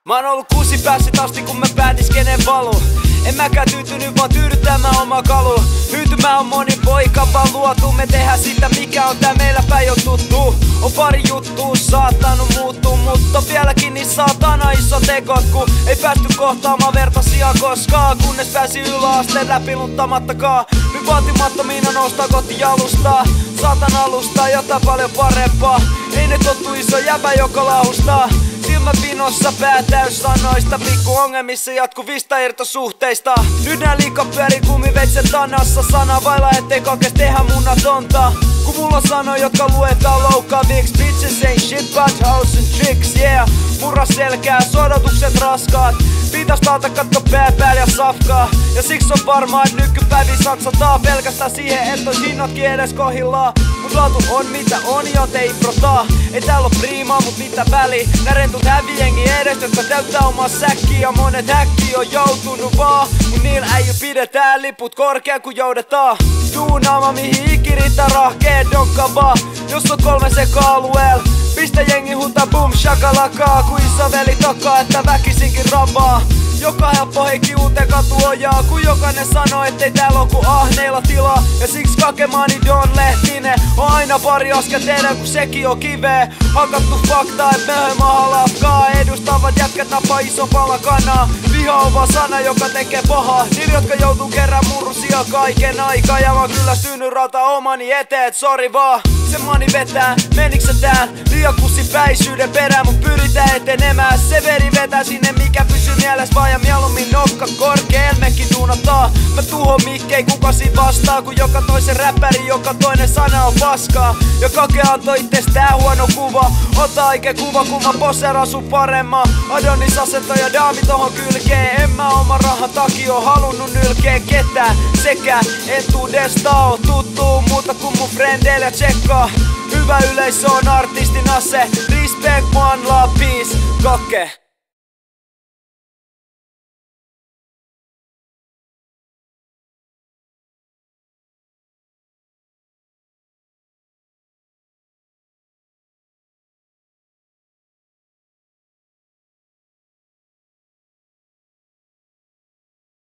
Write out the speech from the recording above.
Mä oon ollut kusipäässyt asti kun mä päätin kenen valuu. En mäkään tyytynyt vaan tyydyttämään oma kalu. Hyytymä on moni poika vaan luotu. Me tehdään sitä mikä on tää meillä päin jo tuttu. On pari juttua saattanut muuttua, mutta on vieläkin niin saatana iso tekot, kun ei päästy kohtaamaan vertaisia koskaan. Kunnes pääsi yläasteen läpi lunttamattakaan. Nyt vaatimattomina noustaa kohti jalustaa. Saatan alustaa jotain paljon parempaa. Ei nyt tottu iso jäbä joka lahustaa. Silmät vinossa, pää täys sanoista. Pikku ongelmissa jatkuvista irtosuhteista. Nyt nää liikaa pyörii kumiveitsen tanassa. Sana vailla ettei kokes tehdä munnatonta. Kun mulla on sanoja jotka luetaan loukkaaviksi. Bitches ain't shit but hoes and tricks, yeah. Murra selkää, odotukset raskaat. Pitäis taata katto pää päällä ja safkaa. Ja siksi on varmaa et nykypäivin satsataan pelkästään siihen et ois hinnatkin edes kohillaan. Mut laatu on mitä on joten improtaa. Ei täällä oo priimaa mut mitä väliä. Nää rentut häviengi edes jotka täyttää omaa säkkiä. Ja monet häkkiä on joutunut vaan. Mut niillä äijy pidetään liput korkea kun joudetaan. Duunaama mihin ikiriittää rahkee donkka vaan. Jos on 3 seka-alueella. Pistä jengi huutaa boom shakalakaa. Ku isoveli takaa että väkisinkin rabaa. Joka helppo heikki uuteen katuojaa. Kun jokainen sanoo ettei täällä oo ku ahneilla tilaa. Ja siksi kakemaani Don Lehtinen on aina pari askel tehdä kun sekin on kivee. Hakattu faktaa et möhömaa lafkaa. Edustavat jätkät napaa ison pala kanaa. Viha on vaan sana joka tekee pahaa. Niillä jotka joutuu kerran murrusia kaiken aikaa. Ja mä kyllä synny rauta omani eteen, sori vaan. Se mani vetää, meniks se tää? Liian kussipäisyyden perään mut pyritään etenemään. Se veri vetää sinne mikä pysyy mielessä vaan. Ja mieluummin nokka korkea, elmekin duunataan. Mä tuhoon mikkei kuka siitä vastaa. Kun joka toisen räppäri, joka toinen sana on paskaa. Ja kake antoi itsestään huono kuva. Ota aike kuva kun mä poseeraan sun paremmaa. Adonis asento ja daami tohon kylkeen. En mä oman rahan takia oo halunnut nylkeä ketään. Sekä entuudesta oo tuttuu muuta kuin mun frendeillä tsekkaa. Hyvä yleisö on artistin ase. Respect, one love, peace, kake.